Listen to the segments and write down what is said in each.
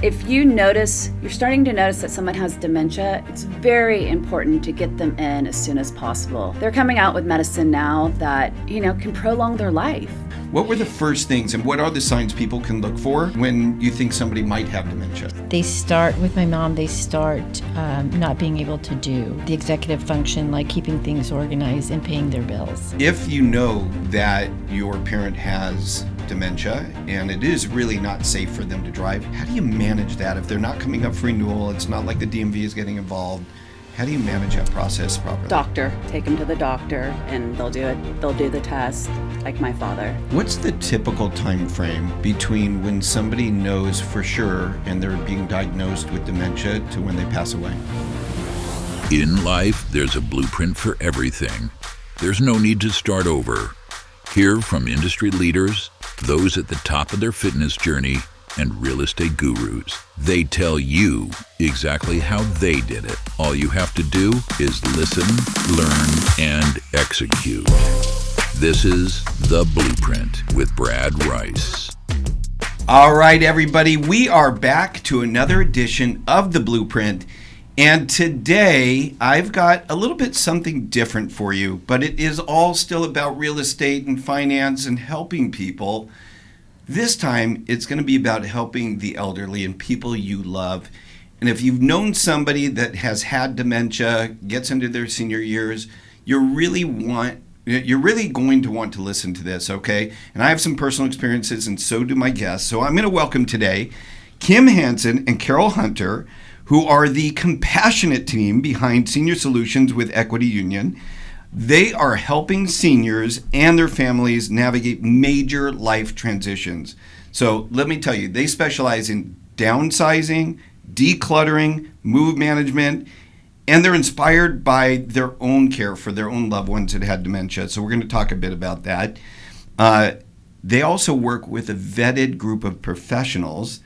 If you're starting to notice that someone has dementia, it's very important to get them in as soon as possible. They're coming out with medicine now that, can prolong their life. What were the first things and what are the signs people can look for when you think somebody might have dementia? They start with my mom, not being able to do the executive function, like keeping things organized and paying their bills. If you know that your parent has dementia and it is really not safe for them to drive, how do you manage that? If they're not coming up for renewal, it's not like the DMV is getting involved. How do you manage that process properly? Doctor. Take them to the doctor and they'll do it. They'll do the test, like my father. What's the typical time frame between when somebody knows for sure and they're being diagnosed with dementia to when they pass away? In life, there's a blueprint for everything. There's no need to start over. Hear from industry leaders, those at the top of their fitness journey, and real estate gurus. They tell you exactly how they did it. All you have to do is listen, learn, and execute. This is The Blueprint with Brad Rice. All right, everybody, we are back to another edition of The Blueprint. And today, I've got a little bit something different for you, but it is all still about real estate and finance and helping people. This time, it's going to be about helping the elderly and people you love. And if you've known somebody that has had dementia, gets into their senior years, you're really going to want to listen to this, okay? And I have some personal experiences, and so do my guests. So I'm going to welcome today Kim Hanson and Carol Hunter, who are the compassionate team behind Senior Solutions with Equity Union. They are helping seniors and their families navigate major life transitions. So let me tell you, they specialize in downsizing, decluttering, move management, and they're inspired by their own care for their own loved ones that had dementia. So we're going to talk a bit about that. They also work with a vetted group of professionals,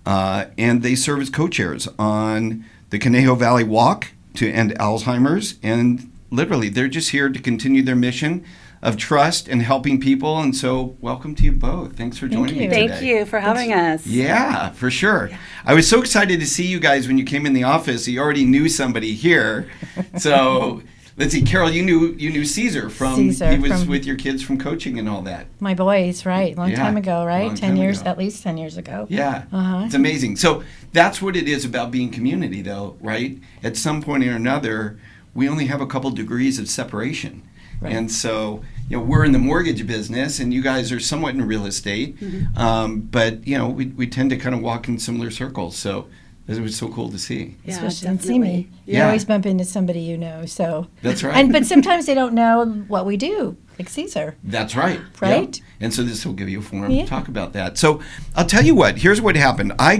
and they serve as co-chairs on the Conejo Valley Walk to end Alzheimer's. And literally, they're just here to continue their mission of trust and helping people. And so welcome to you both. Thanks for joining me today. Thank you for having us. Yeah, for sure. Yeah. I was so excited to see you guys when you came in the office. You already knew somebody here. So let's see, Carol, you knew Caesar from with your kids from coaching and all that. My boys, right. Long time ago, right? 10 years, at least 10 years ago. Yeah. It's amazing. So that's what it is about being community, though, right? At some point or another, we only have a couple degrees of separation. Right. And so, we're in the mortgage business and you guys are somewhat in real estate. Mm-hmm. But, we tend to kind of walk in similar circles. So it was so cool to see. Yeah, especially and see me. You always bump into somebody you know. So that's right. But sometimes they don't know what we do, like Caesar. That's right. Right? Yeah. And so this will give you a forum to talk about that. So I'll tell you what, here's what happened. I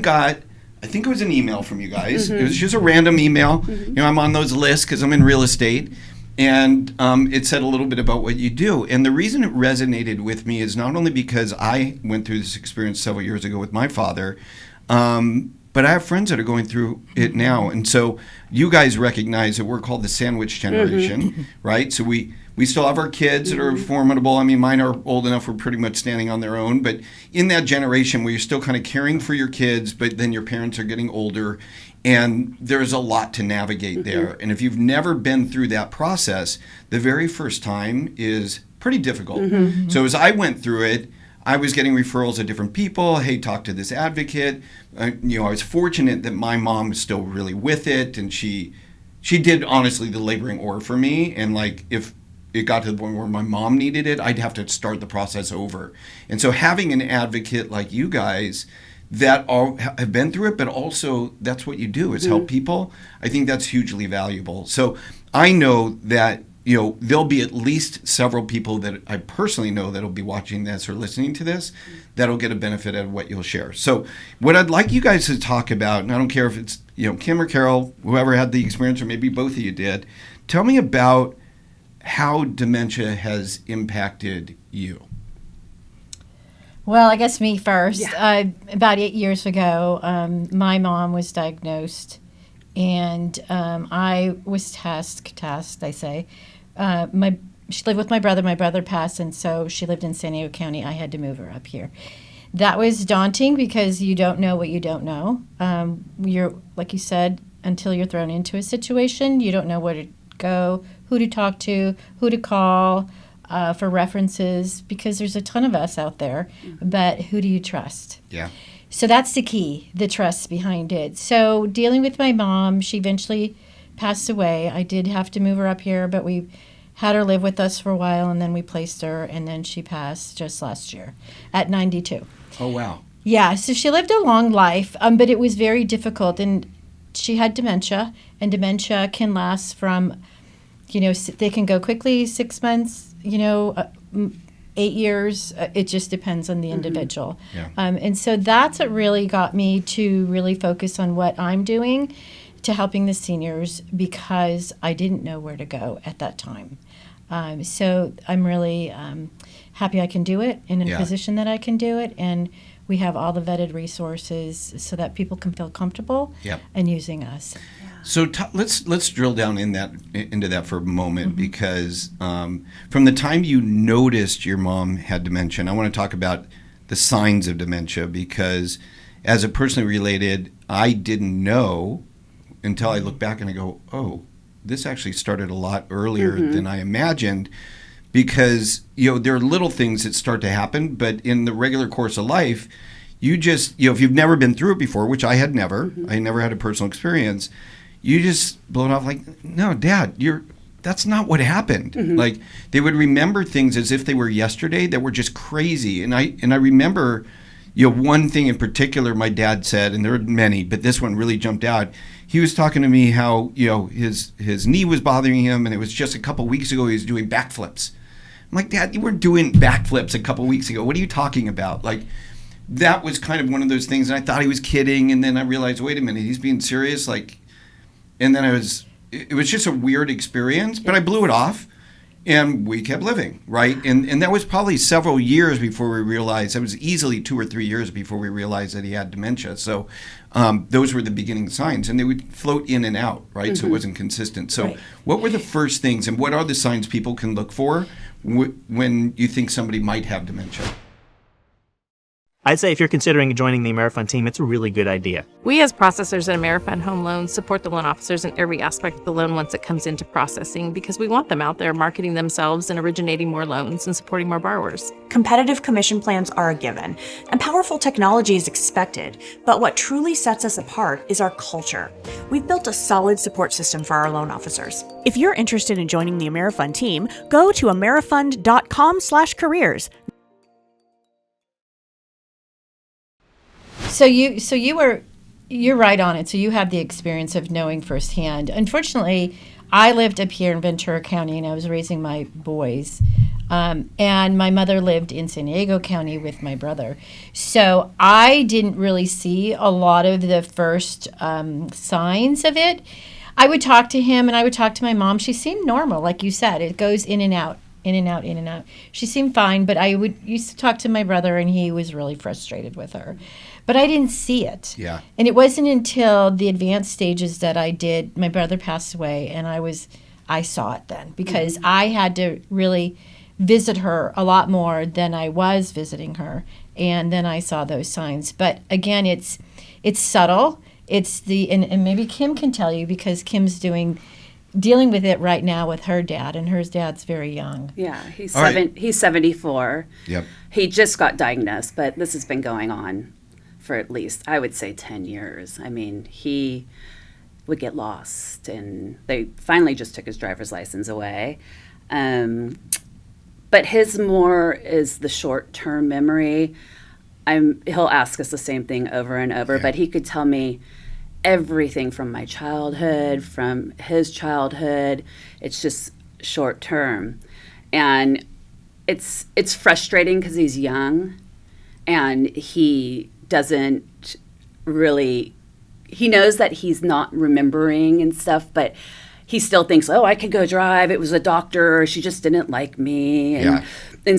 think it was an email from you guys. Mm-hmm. It was just a random email. Mm-hmm. I'm on those lists because I'm in real estate. And it said a little bit about what you do. And the reason it resonated with me is not only because I went through this experience several years ago with my father, but I have friends that are going through it now. And so you guys recognize that we're called the sandwich generation, right? So we still have our kids that are formidable. I mean, mine are old enough, we're pretty much standing on their own. But in that generation where you're still kind of caring for your kids, but then your parents are getting older, and there's a lot to navigate there. And if you've never been through that process, the very first time is pretty difficult. So as I went through it, I was getting referrals of different people. Hey, talk to this advocate. I was fortunate that my mom was still really with it, and she did honestly the laboring oar for me. And like if it got to the point where my mom needed it, I'd have to start the process over. And so having an advocate like you guys that all have been through it, but also that's what you do is help people. I think that's hugely valuable. So I know that there'll be at least several people that I personally know that'll be watching this or listening to this that'll get a benefit out of what you'll share. So what I'd like you guys to talk about, and I don't care if it's Kim or Carol, whoever had the experience, or maybe both of you did, tell me about how dementia has impacted you. Well, I guess me first. Yeah. About 8 years ago, my mom was diagnosed, and I was tasked, I say. She lived with my brother. My brother passed, and so she lived in San Diego County. I had to move her up here. That was daunting because you don't know what you don't know. You're, like you said, until you're thrown into a situation, you don't know where to go, who to talk to, who to call for references, because there's a ton of us out there, but who do you trust? Yeah. So that's the key, the trust behind it. So dealing with my mom, she eventually passed away. I did have to move her up here, but we had her live with us for a while, and then we placed her, and then she passed just last year at 92. Oh, wow. Yeah, so she lived a long life, but it was very difficult, and she had dementia, and dementia can last from, they can go quickly, 6 months, 8 years. It just depends on the individual. Yeah. And so that's what really got me to really focus on what I'm doing to helping the seniors, because I didn't know where to go at that time. So I'm really happy I can do it, in a position that I can do it, and we have all the vetted resources so that people can feel comfortable in using us. So let's drill down into that for a moment, because from the time you noticed your mom had dementia, and I want to talk about the signs of dementia, because as a personally related, I didn't know until I look back and I go, oh, this actually started a lot earlier than I imagined, because there are little things that start to happen, but in the regular course of life, you just, if you've never been through it before, which I had never, I never had a personal experience, you just blow it off like, no, Dad, that's not what happened. Like, they would remember things as if they were yesterday that were just crazy. And I remember, one thing in particular my dad said, and there were many, but this one really jumped out. He was talking to me how, his knee was bothering him, and it was just a couple weeks ago he was doing backflips. I'm like, Dad, you weren't doing backflips a couple weeks ago. What are you talking about? Like, that was kind of one of those things, and I thought he was kidding, and then I realized, wait a minute, he's being serious. Like, and then it was just a weird experience, but I blew it off, and we kept living, right? And that was probably several years before we realized, it was easily 2 or 3 years before we realized that he had dementia. So those were the beginning signs, and they would float in and out, right? So it wasn't consistent. So what were the first things, and what are the signs people can look for when you think somebody might have dementia? I'd say if you're considering joining the AmeriFund team, it's a really good idea. We as processors at AmeriFund Home Loans support the loan officers in every aspect of the loan once it comes into processing, because we want them out there marketing themselves and originating more loans and supporting more borrowers. Competitive commission plans are a given, and powerful technology is expected, but what truly sets us apart is our culture. We've built a solid support system for our loan officers. If you're interested in joining the AmeriFund team, go to amerifund.com/careers. So you're right on it. So you have the experience of knowing firsthand. Unfortunately, I lived up here in Ventura County, and I was raising my boys. And my mother lived in San Diego County with my brother. So I didn't really see a lot of the first signs of it. I would talk to him, and I would talk to my mom. She seemed normal, like you said. It goes in and out, in and out, in and out. She seemed fine, but I used to talk to my brother, and he was really frustrated with her. But I didn't see it. Yeah. And it wasn't until the advanced stages that I did. My brother passed away, and I saw it then, because I had to really visit her a lot more than I was visiting her, and then I saw those signs. But again, it's subtle. It's and maybe Kim can tell you, because Kim's dealing with it right now with her dad, and her dad's very young. Yeah, he's 74. Yep. He just got diagnosed, but this has been going on for at least, I would say, 10 years. I mean, he would get lost, and they finally just took his driver's license away. But his more is the short-term memory. He'll ask us the same thing over and over, but he could tell me everything from my childhood, from his childhood. It's just short-term. And it's frustrating because he's young, and he doesn't really, he knows that he's not remembering and stuff, but he still thinks, oh, I could go drive. It was a doctor. She just didn't like me, and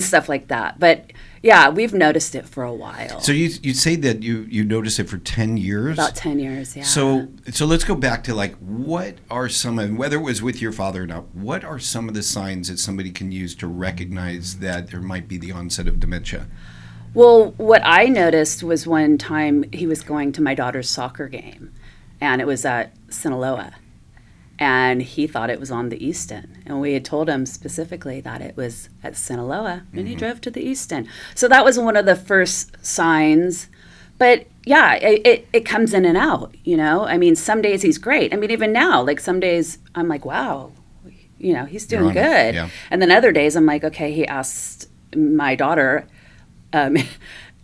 stuff like that. But yeah, we've noticed it for a while. So you say that you noticed it for 10 years? About 10 years, yeah. So let's go back to, like, what are some of, whether it was with your father or not, what are some of the signs that somebody can use to recognize that there might be the onset of dementia? Well, what I noticed was one time he was going to my daughter's soccer game, and it was at Sinaloa. And he thought it was on the Easton. And we had told him specifically that it was at Sinaloa, and he drove to the Easton. So that was one of the first signs. But yeah, it comes in and out, you know? I mean, some days he's great. I mean, even now, like some days I'm like, wow, you know, he's doing good. Yeah. And then other days I'm like, okay, he asked my daughter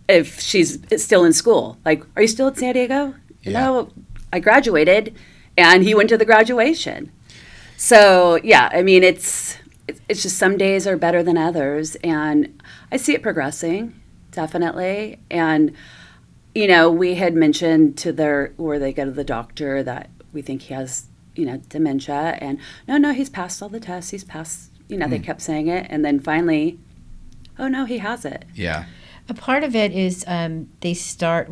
if she's still in school. Like, are you still at San Diego? Yeah. No, I graduated. And he went to the graduation. So, yeah, I mean, it's just some days are better than others. And I see it progressing, definitely. And, you know, we had mentioned where they go to the doctor that we think he has, you know, dementia. And no, he's passed all the tests. He's passed, you know, they kept saying it. And then finally, oh, no, he has it. Yeah. A part of it is they start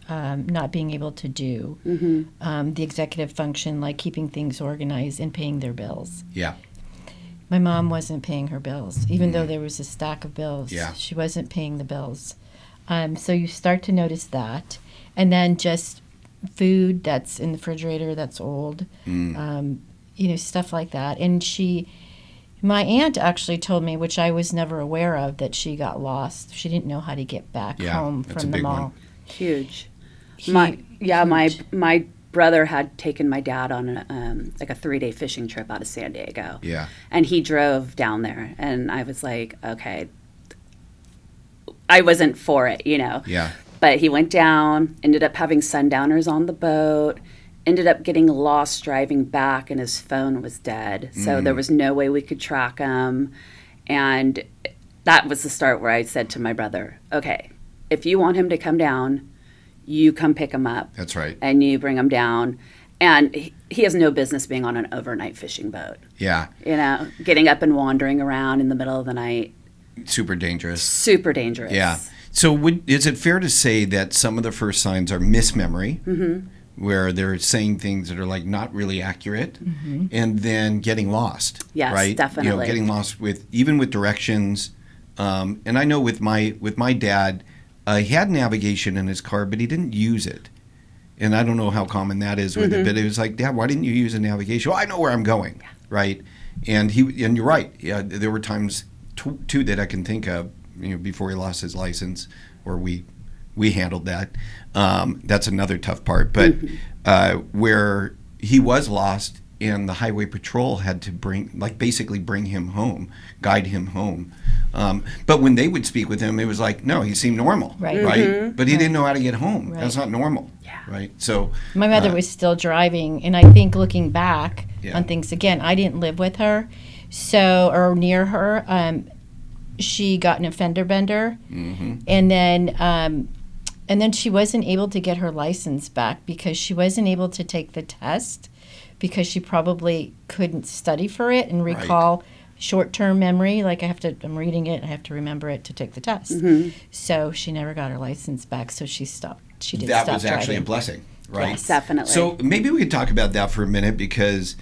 not being able to do the executive function, like keeping things organized and paying their bills. Yeah. My mom wasn't paying her bills, even though there was a stack of bills. Yeah. She wasn't paying the bills. So you start to notice that. And then just food that's in the refrigerator that's old, you know, stuff like that. And my aunt actually told me, which I was never aware of, that she got lost. She didn't know how to get back home that's from a the big mall. one. Huge. Huge. My brother had taken my dad on like a 3-day fishing trip out of San Diego. Yeah. And he drove down there, and I was like, okay, I wasn't for it, you know. Yeah. But he went down, ended up having sundowners on the boat, ended up getting lost driving back, and his phone was dead. So there was no way we could track him. And that was the start where I said to my brother, okay, if you want him to come down, you come pick him up. That's right. And you bring him down. And he has no business being on an overnight fishing boat. Yeah. You know, getting up and wandering around in the middle of the night. Super dangerous. Super dangerous. Yeah. So is it fair to say that some of the first signs are mismemory, where they're saying things that are like not really accurate, and then getting lost? Yes, right? definitely. You know, getting lost even with directions. And I know with my dad, he had navigation in his car, but he didn't use it. And I don't know how common that is with it, but it was like, Dad, why didn't you use a navigation? Well, I know where I'm going, right? And you're right. Yeah, there were times two that I can think of, you know, before he lost his license, or we handled that. That's another tough part. But where he was lost, and the highway patrol had to basically bring him home, guide him home. But when they would speak with him, it was like, no, he seemed normal, right? But he didn't know how to get home. Right. That's not normal, right? So my mother was still driving, and I think looking back Yeah. on things, again, I didn't live with her, or near her. She got an fender bender, and then she wasn't able to get her license back because she wasn't able to take the test because she probably couldn't study for it and recall short-term memory. Like I'm reading it, I have to remember it to take the test. So she never got her license back. So she stopped. She did that stop was actually a driving. blessing, right? Yes, definitely. So maybe we could talk about that for a minute, because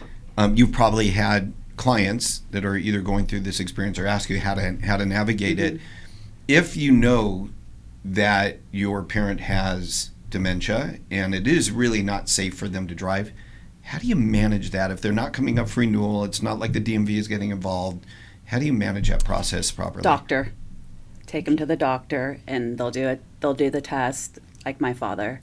you've probably had clients that are either going through this experience or ask you how to navigate it. If you know that your parent has dementia and it is really not safe for them to drive, how do you manage that? If they're not coming up for renewal, it's not like the DMV is getting involved. How do you manage that process properly? Doctor. Take them to the doctor, and they'll do it. They'll do the test, like my father.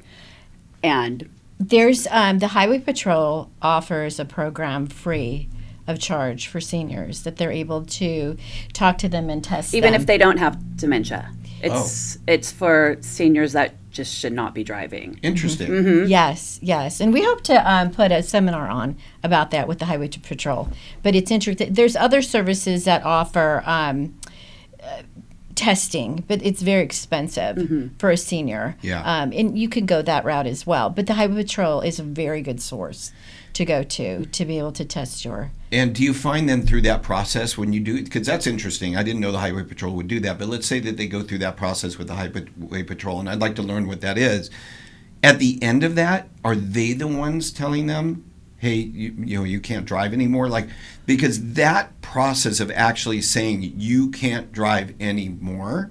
And There's the Highway Patrol offers a program free of charge for seniors that they're able to talk to them and test even them. if they don't have dementia, it's for seniors that just should not be driving. Interesting. Yes, and we hope to put a seminar on about that with the Highway Patrol. But it's interesting. There's other services that offer testing, but it's very expensive for a senior. Yeah. And you could go that route as well. But the Highway Patrol is a very good source to go to be able to test your. And do you find then through that process when you do, because that's interesting, I didn't know the Highway Patrol would do that, but let's say that they go through that process with the Highway Patrol, and I'd like to learn what that is. At the end of that, are they the ones telling them, hey, you can't drive anymore? Like, because that process of actually saying you can't drive anymore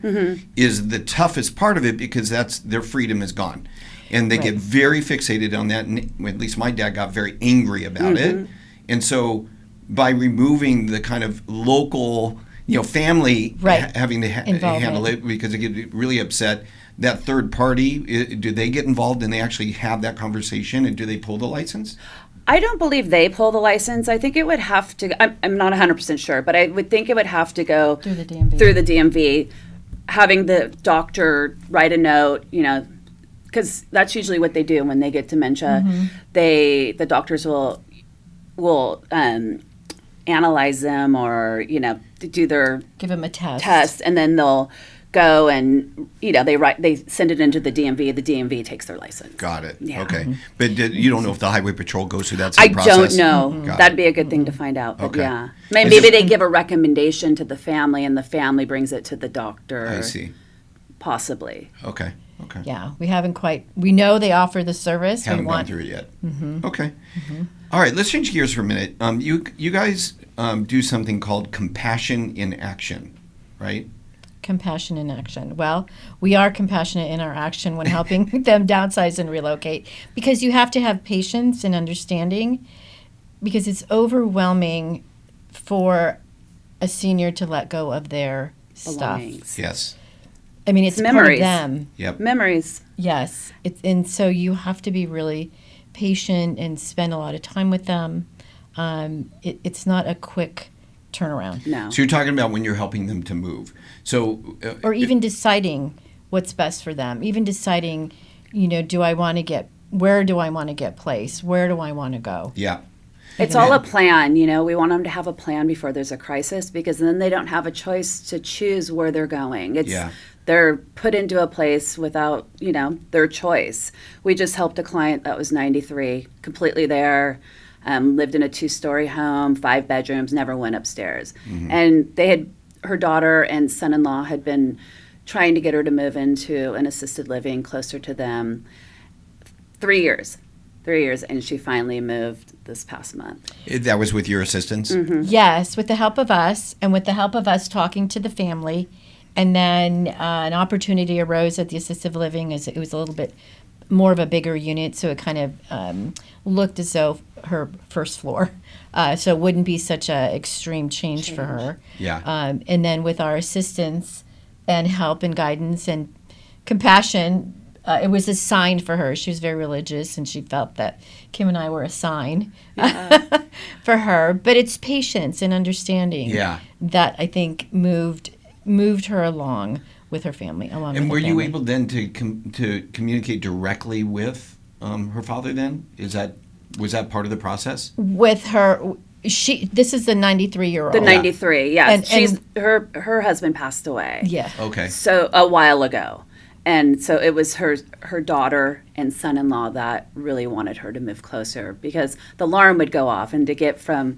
is the toughest part of it, because that's their freedom is gone. And they get very fixated on that. And at least my dad got very angry about it. And so by removing the kind of local, family having to handle it, because they get really upset, that third party, do they get involved and they actually have that conversation, and do they pull the license? I don't believe they pull the license. I think it would have to, I'm not 100% sure, but I would think it would have to go Through the DMV. Through the DMV, having the doctor write a note, because that's usually what they do when they get dementia. The doctors will analyze them, or do their Give them a test, and then they'll go and they send it into the DMV. The DMV takes their license. Got it. Yeah. Okay, but you don't know if the highway patrol goes through that same process? I don't know. Got That'd it. be a good thing to find out. But Okay. yeah, maybe they give a recommendation to the family, and the family brings it to the doctor. I see. Possibly. Okay. Yeah, we know they offer the service. Haven't gone through it yet. Okay. All right, let's change gears for a minute. You guys do something called Compassion in Action, right? Compassion in action. Well, we are compassionate in our action when helping them downsize and relocate, because you have to have patience and understanding, because it's overwhelming for a senior to let go of their stuff. Belongings. Yes. I mean, it's part of Memories. them. Yep. Memories. Yes. And so you have to be really patient and spend a lot of time with them. It's not a quick turnaround. No. So you're talking about when you're helping them to move. So Or even deciding what's best for them. Even deciding, where do I want to get placed? Where do I want to go? yeah. It's all a plan, we want them to have a plan before there's a crisis, because then they don't have a choice to choose where they're going. They're put into a place without, their choice. We just helped a client that was 93, completely there, lived in a 2-story home, 5 bedrooms, never went upstairs. And her daughter and son-in-law had been trying to get her to move into an assisted living closer to them. 3 years, and she finally moved this past month. That was with your assistance? Yes, with the help of us, and with the help of us talking to the family. And then an opportunity arose at the assisted living, as it was a little bit more of a bigger unit, so it kind of looked as though her first floor. So it wouldn't be such a extreme change for her. Yeah. And then with our assistance and help and guidance and compassion, it was a sign for her. She was very religious, and she felt that Kim and I were a sign for her. But it's patience and understanding that I think moved her along with her family. And were you able then to communicate directly with her father then? Was that part of the process? With her, this is the 93-year-old. The 93, yes. And her husband passed away. Yeah. Okay. So a while ago. And so it was her daughter and son-in-law that really wanted her to move closer, because the alarm would go off, and to get from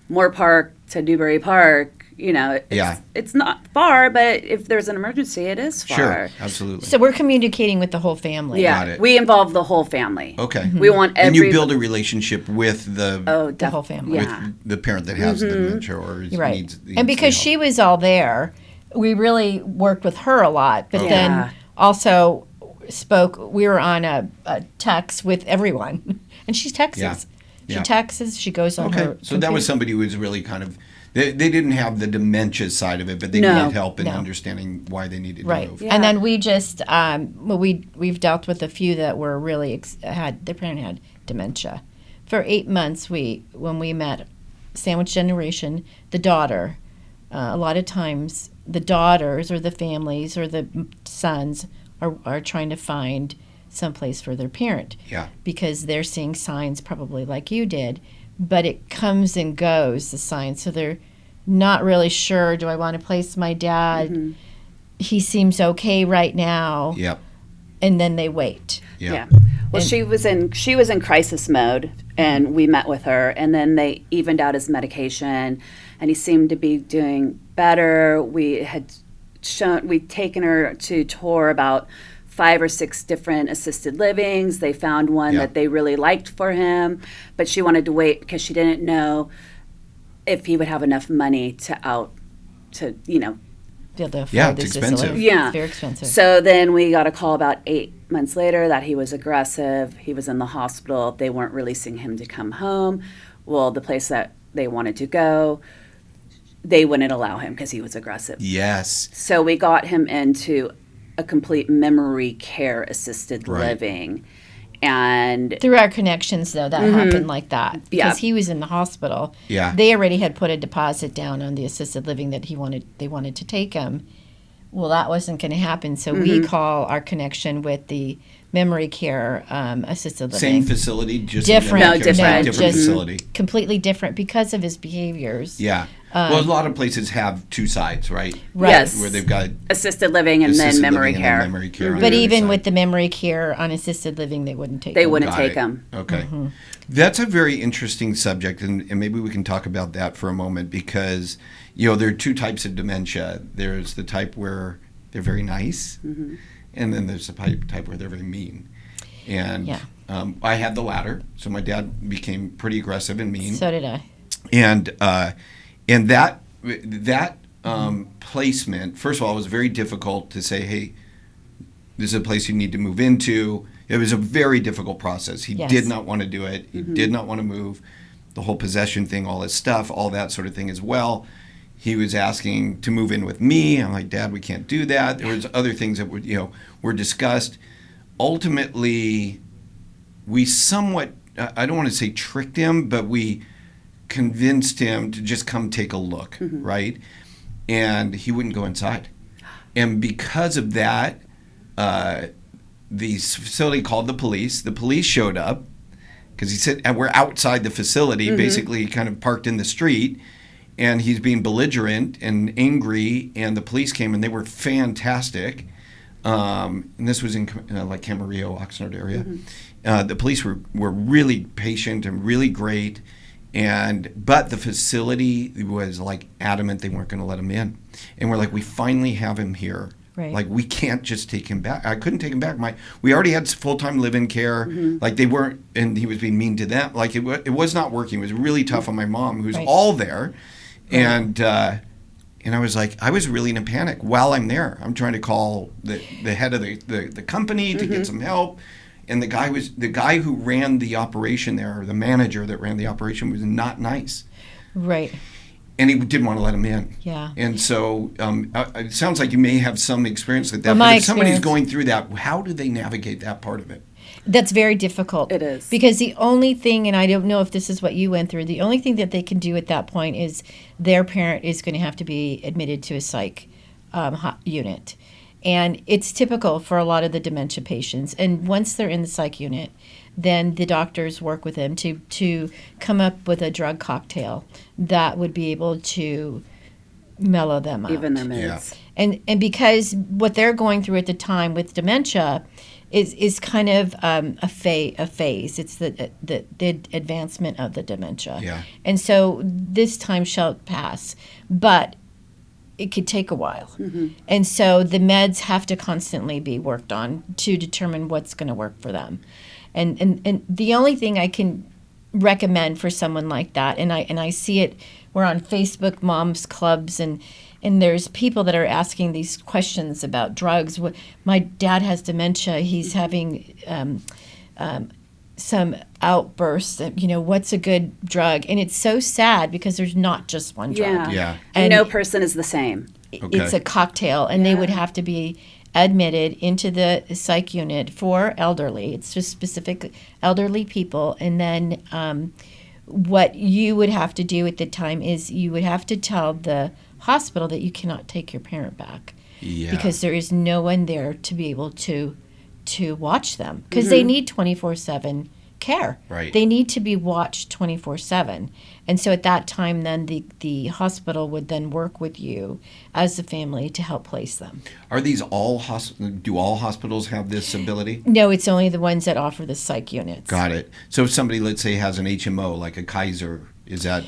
Moore Park to Newbury Park, it's not far, but if there's an emergency, it is far. Sure, absolutely. So we're communicating with the whole family. Got it. We involve the whole family. Okay. We want and you build a relationship with the whole family. with the parent that has dementia or needs and because help. she was all there, we really worked with her a lot. But then also we were on a text with everyone. And she texts us. She texts, she goes on her So that was somebody who was really kind of, they didn't have the dementia side of it, but they needed help in understanding why they needed to move. And then we just, we've dealt with a few that were really, their parent had dementia. For 8 months, when we met Sandwich Generation, the daughter, a lot of times the daughters or the families or the sons are trying to find someplace for their parent. Yeah. Because they're seeing signs probably like you did, but it comes and goes, the signs. So they're not really sure, do I want to place my dad? He seems okay right now. Yep. And then they wait. Yeah. Well, she was in crisis mode, and we met with her, and then they evened out his medication, and he seemed to be doing better. We'd taken her to tour about 5 or 6 different assisted livings. They found one that they really liked for him, but she wanted to wait because she didn't know if he would have enough money to Be able to afford Yeah, it's this expensive. facility. Yeah. It's very expensive. So then we got a call about 8 months later that he was aggressive. He was in the hospital. They weren't releasing him to come home. Well, the place that they wanted to go, they wouldn't allow him because he was aggressive. Yes. So we got him into a complete memory care assisted Right. living. And Through our connections, though, that happened like that because Yeah. he was in the hospital. Yeah. They already had put a deposit down on the assisted living that they wanted to take him. Well, that wasn't going to happen, so we call our connection with the memory care assisted living. Same facility, just Different. No, different. different Just facility. completely different because of his behaviors. Yeah. Well, a lot of places have two sides, right? Right. Yes. Where they've got assisted living and assisted then memory living care. and then memory care. on But the other even side. with the memory care on assisted living, they wouldn't take They him. wouldn't Got take it. him. Okay. That's a very interesting subject, and maybe we can talk about that for a moment because, there are two types of dementia. There's the type where they're very nice, and then there's the type where they're very mean. And Yeah. I had the latter, so my dad became pretty aggressive and mean. So did I. And that placement, first of all, was very difficult to say, hey, this is a place you need to move into. It was a very difficult process. He Yes. did not want to do it. He did not want to move. The whole possession thing, all his stuff, all that sort of thing as well. He was asking to move in with me. I'm like, Dad, we can't do that. There was other things that were discussed. Ultimately, we somewhat, I don't want to say tricked him, but we convinced him to just come take a look, right? And he wouldn't go inside. And because of that, the facility called the police. The police showed up because he said, and we're outside the facility, basically kind of parked in the street, and he's being belligerent and angry, and the police came, and they were fantastic. And this was in like Camarillo, Oxnard area. The police were really patient and really great. But the facility was like adamant they weren't going to let him in. And we're like, we finally have him here. Right. Like, we can't just take him back. I couldn't take him back. We already had full-time live-in care. Like, they weren't, and he was being mean to them. Like, it was not working. It was really tough on my mom, who's Right. all there. And I was like, I was really in a panic while I'm there. I'm trying to call the head of the company to get some help. And the guy who ran the operation there, or the manager that ran the operation, was not nice. Right. And he didn't want to let him in. Yeah. And so it sounds like you may have some experience with that. Well, but my if somebody's experience- going through that, how do they navigate that part of it? That's very difficult. It is. Because the only thing, and I don't know if this is what you went through, the only thing that they can do at that point is their parent is going to have to be admitted to a psych unit. And it's typical for a lot of the dementia patients. And once they're in the psych unit, then the doctors work with them to come up with a drug cocktail that would be able to mellow them out. Even their meds. Yeah. And because what they're going through at the time with dementia is kind of a phase. It's the advancement of the dementia. Yeah. And so this time shall pass, but it could take a while. And so the meds have to constantly be worked on to determine what's going to work for them. And the only thing I can recommend for someone like that, and I see it, we're on Facebook moms clubs, and there's people that are asking these questions about drugs. My dad has dementia. He's having some outbursts. What's a good drug? And it's so sad because there's not just one drug. Yeah. And no person is the same. It's a cocktail, and they would have to be admitted into the psych unit for elderly. It's just specific elderly people. And then what you would have to do at the time is you would have to tell the hospital that you cannot take your parent back because there is no one there to be able to watch them because they need 24/7 care. Right. They need to be watched 24/7. And so at that time, then the hospital would then work with you as a family to help place them. Are these do all hospitals have this ability? No, it's only the ones that offer the psych units. Got it. So if somebody, let's say, has an HMO, like a Kaiser, is that?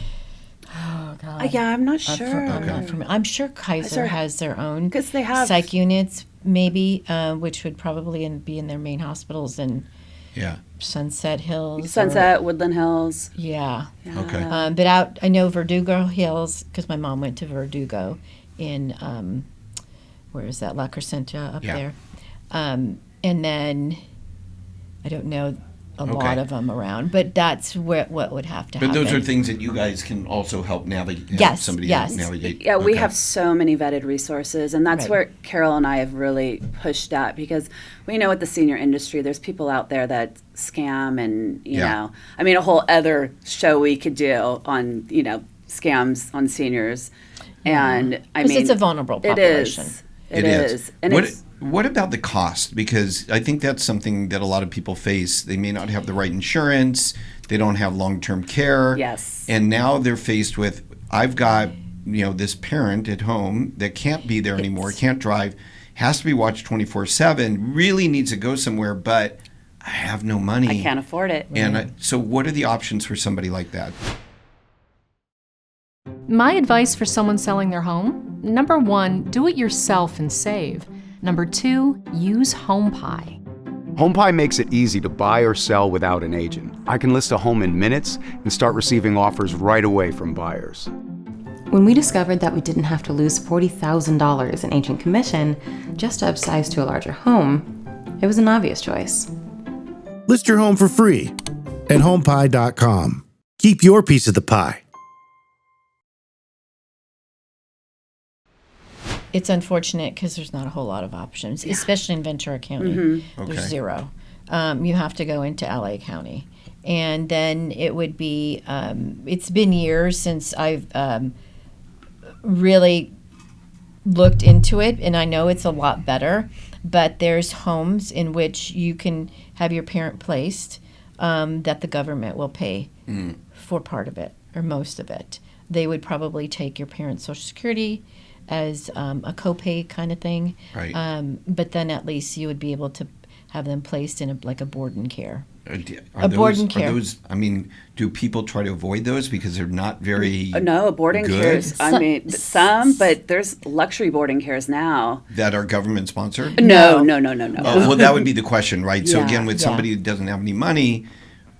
Oh, God. Yeah, I'm not sure. I'm sure Kaiser has their own 'Cause they have- psych units. maybe, which would probably be in their main hospitals in Sunset Hills. Woodland Hills. Yeah. Okay. But I know Verdugo Hills, because my mom went to Verdugo in, where is that, La Crescenta up there. And then, I don't know a lot of them around, but that's what would have to happen. But those are things that you guys can also help navigate. Yes. Navigate. Yeah, we have so many vetted resources, and that's Right. where Carol and I have really pushed that, because we know with the senior industry, there's people out there that scam, and you know, I mean, a whole other show we could do on scams on seniors, and I mean, it's a vulnerable population. It is. And what about the cost? Because I think that's something that a lot of people face. They may not have the right insurance. They don't have long-term care. Yes. And now they're faced with, I've got, this parent at home that can't be there anymore, can't drive, has to be watched 24/7, really needs to go somewhere, but I have no money. I can't afford it. And so what are the options for somebody like that? My advice for someone selling their home: number 1, do it yourself and save. Number 2, use HomePie. HomePie makes it easy to buy or sell without an agent. I can list a home in minutes and start receiving offers right away from buyers. When we discovered that we didn't have to lose $40,000 in agent commission just to upsize to a larger home, it was an obvious choice. List your home for free at homepie.com. Keep your piece of the pie. It's unfortunate because there's not a whole lot of options, especially in Ventura County. There's zero. You have to go into LA County. And then it would be, it's been years since I've really looked into it, and I know it's a lot better, but there's homes in which you can have your parent placed that the government will pay for part of it or most of it. They would probably take your parent's Social Security as a copay kind of thing. Right. But then at least you would be able to have them placed in a board and care. Are those, I mean, do people try to avoid those because they're not very No, boarding good? cares. I mean, some, but there's luxury boarding cares now. That are government sponsored? No. Well, that would be the question, right? So Yeah. again, with somebody who doesn't have any money,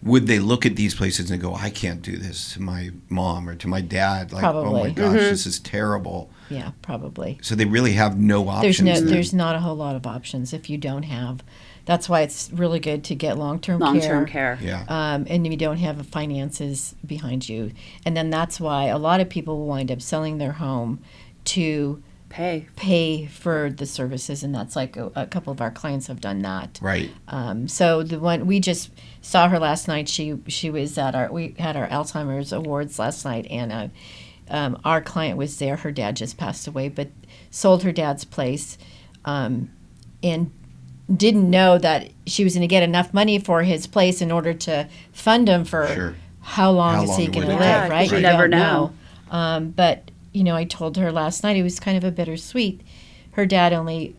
would they look at these places and go, I can't do this to my mom or to my dad? Like, oh my Probably. gosh, this is terrible. Yeah, probably. So they really have no options. There's not a whole lot of options if you don't have. That's why it's really good to get long-term care. Yeah. And you don't have finances behind you. And then that's why a lot of people will wind up selling their home to pay for the services, and that's like a couple of our clients have done that. Right. So the one we just saw her last night. She was at we had our Alzheimer's awards last night, and our client was there. Her dad just passed away, but sold her dad's place, and didn't know that she was going to get enough money for his place in order to fund him for how long is he going to live, right? You never know. But I told her last night, it was kind of a bittersweet. Her dad only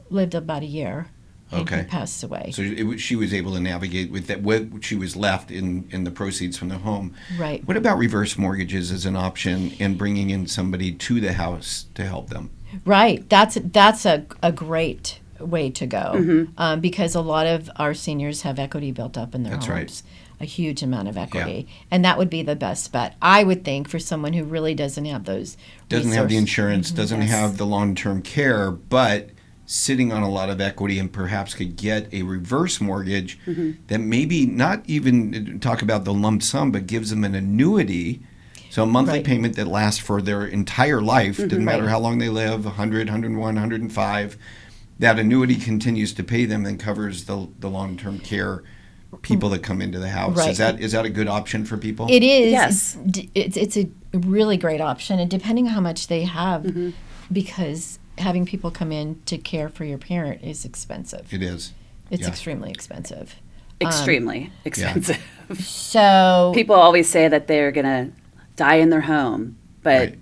lived about a year. And he passed away. So she was able to navigate with that. What she was left in the proceeds from the home. Right. What about reverse mortgages as an option and bringing in somebody to the house to help them? Right. That's a great way to go, because a lot of our seniors have equity built up in their homes. Right. A huge amount of equity, and that would be the best bet, I would think, for someone who really doesn't have those doesn't have the insurance, doesn't have the long-term care, but sitting on a lot of equity and perhaps could get a reverse mortgage that maybe not even talk about the lump sum, but gives them an annuity. So a monthly payment that lasts for their entire life, doesn't matter how long they live, 100, 101, 105. That annuity continues to pay them and covers the long-term care people that come into the house. Right. Is that a good option for people? It is. Yes. It's a really great option, and depending on how much they have, because having people come in to care for your parent is expensive. It is. It's extremely expensive. Extremely expensive. So people always say that they're going to die in their home, but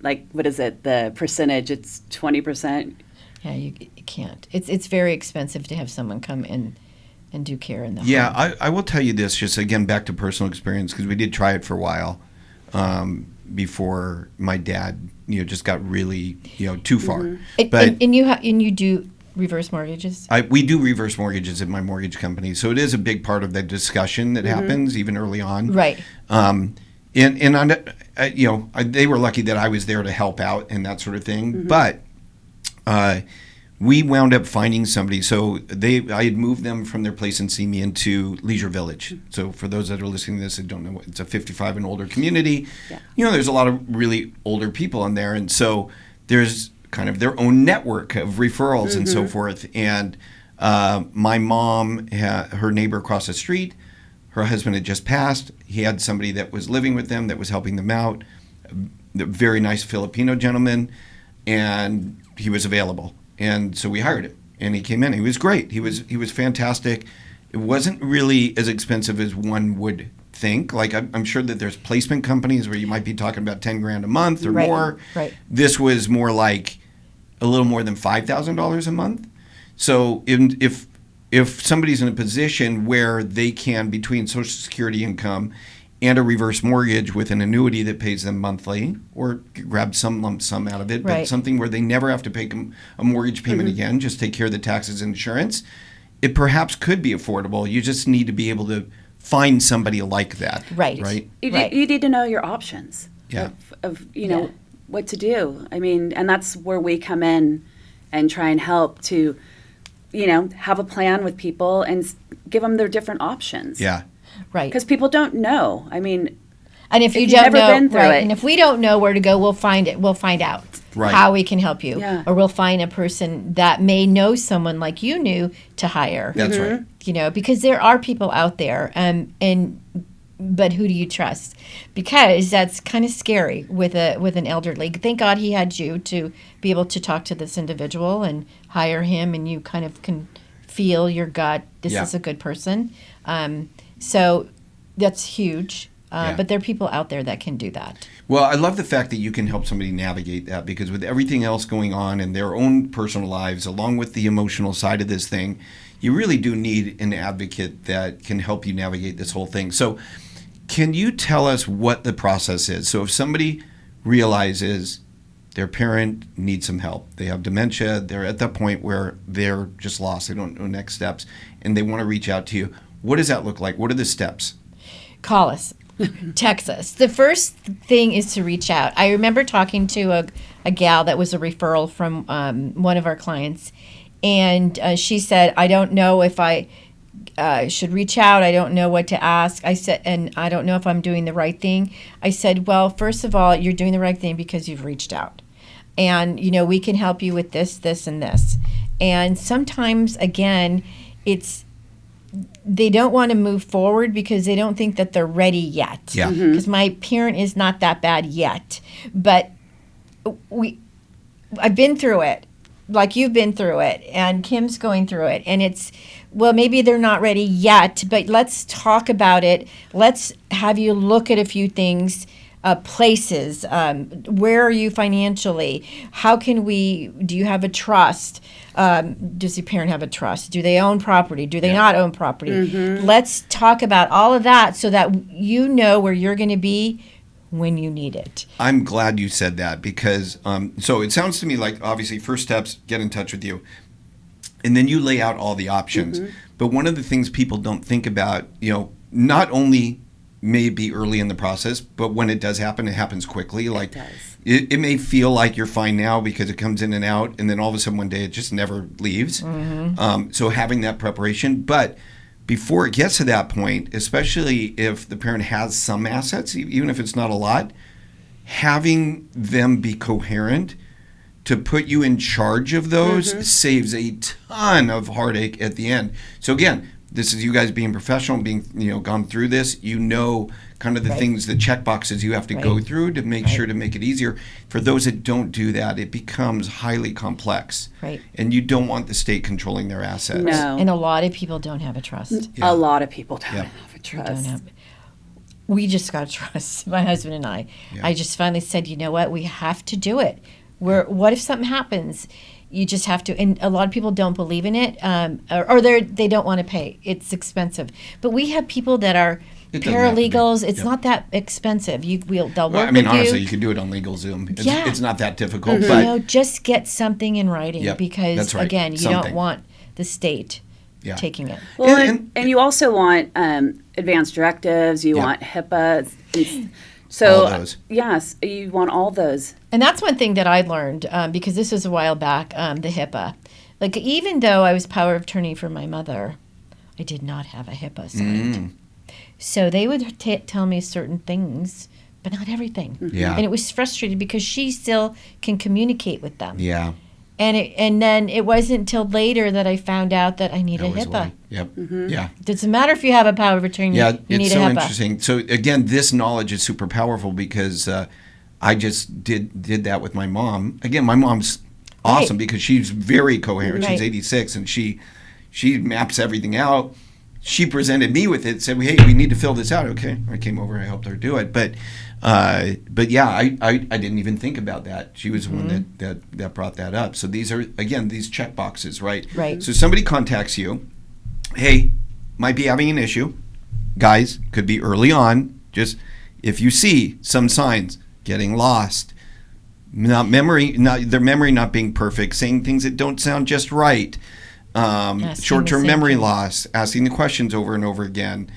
like, what is it? The percentage, it's 20%. Yeah, you can't. It's very expensive to have someone come in and do care in the home. Yeah, I will tell you this, just again, back to personal experience, because we did try it for a while. before my dad, just got really, too far. Mm-hmm. But and you do reverse mortgages? We do reverse mortgages at my mortgage company, so it is a big part of the discussion that happens even early on. Right. They were lucky that I was there to help out and that sort of thing. But we wound up finding somebody. So I had moved them from their place in Simi into Leisure Village. So for those that are listening to this that don't know, it's a 55 and older community. Yeah. There's a lot of really older people in there, and so there's kind of their own network of referrals and so forth. And my mom, her neighbor across the street, her husband had just passed. He had somebody that was living with them that was helping them out, a very nice Filipino gentleman, and he was available. And so we hired him, and he came in. He was great. He was fantastic. It wasn't really as expensive as one would think. Like I'm sure that there's placement companies where you might be talking about $10,000 a month or more. Right. This was more like a little more than $5,000 a month. So if somebody's in a position where they can, between Social Security income and a reverse mortgage with an annuity that pays them monthly, or grab some lump sum out of it, but something where they never have to pay a mortgage payment again, just take care of the taxes and insurance, it perhaps could be affordable. You just need to be able to find somebody like that. Right. You need to know your options of what to do. I mean, and that's where we come in and try and help to, have a plan with people and give them their different options. Yeah. Right. Because people don't know. I mean, and if you don't know, and if we don't know where to go, we'll find it. We'll find out how we can help you, or we'll find a person that may know someone like you knew to hire. That's right. Because there are people out there, but who do you trust? Because that's kind of scary with an elderly. Thank God he had you to be able to talk to this individual and hire him, and you kind of can feel your gut. This is a good person. So that's huge. But there are people out there that can do that. Well, I love the fact that you can help somebody navigate that, because with everything else going on in their own personal lives, along with the emotional side of this thing, you really do need an advocate that can help you navigate this whole thing. So can you tell us what the process is? So if somebody realizes their parent needs some help, they have dementia, they're at that point where they're just lost, they don't know next steps, and they want to reach out to you, what does that look like? What are the steps? Call us. Text us. The first thing is to reach out. I remember talking to a gal that was a referral from one of our clients, and she said, I don't know if I should reach out. I don't know what to ask. I said, and I don't know if I'm doing the right thing. I said, well, first of all, you're doing the right thing because you've reached out. And, we can help you with this, this, and this. And sometimes, again, they don't want to move forward because they don't think that they're ready yet. Yeah. Because my parent is not that bad yet. But I've been through it, like you've been through it, and Kim's going through it. And maybe they're not ready yet, but let's talk about it. Let's have you look at a few things. Places, where are you financially? Do you have a trust? Does your parent have a trust? Do they own property? Do they not own property? Let's talk about all of that so that you know where you're going to be when you need it. I'm glad you said that, because so it sounds to me like, obviously, first steps, get in touch with you. And then you lay out all the options. But one of the things people don't think about, not only may be early in the process, but when it does happen, it happens quickly. Like it may feel like you're fine now because it comes in and out, and then all of a sudden one day it just never leaves. So having that preparation, but before it gets to that point, especially if the parent has some assets, even if it's not a lot, having them be coherent to put you in charge of those saves a ton of heartache at the end. So again, this is you guys being professional, being gone through this. Kind of the things, the check boxes you have to go through to make sure to make it easier. For those that don't do that, it becomes highly complex. Right. And you don't want the state controlling their assets. No. And a lot of people don't have a trust. A lot of people don't have a trust. We just got a trust, my husband and I. I just finally said, you know what, we have to do it. What if something happens? You just have to, and a lot of people don't believe in it, or they don't want to pay. It's expensive. But we have people that are paralegals. It's not that expensive. They'll work I mean, with honestly, you. You can do it on LegalZoom. It's, Yeah. it's not that difficult. But Just get something in writing because, that's right. again, you Something. don't want the state taking it. Well, and you also want advanced directives. You want HIPAA. So, all those. Yes, you want all those. And that's one thing that I learned because this was a while back, the HIPAA. Like, even though I was power of attorney for my mother, I did not have a HIPAA signed. So they would tell me certain things, but not everything. Yeah. And it was frustrating because she still can communicate with them. Yeah. And then it wasn't until later that I found out that I need a HIPAA. Why. Yep. Yeah. It doesn't matter if you have a power of attorney. Yeah, you need it's a so HIPAA. interesting. So again, this knowledge is super powerful because I just did that with my mom. Again, my mom's awesome because she's very coherent. She's 86 and she maps everything out. She presented me with it, said, "Hey, we need to fill this out." Okay, I came over, I helped her do it, but yeah, I didn't even think about that. She was the one that brought that up. So these are again these check boxes, right? Right. So somebody contacts you, hey, might be having an issue, guys. Could be early on. Just if you see some signs, getting lost, their memory not being perfect, saying things that don't sound just right. Short-term memory loss, asking the questions over and over again,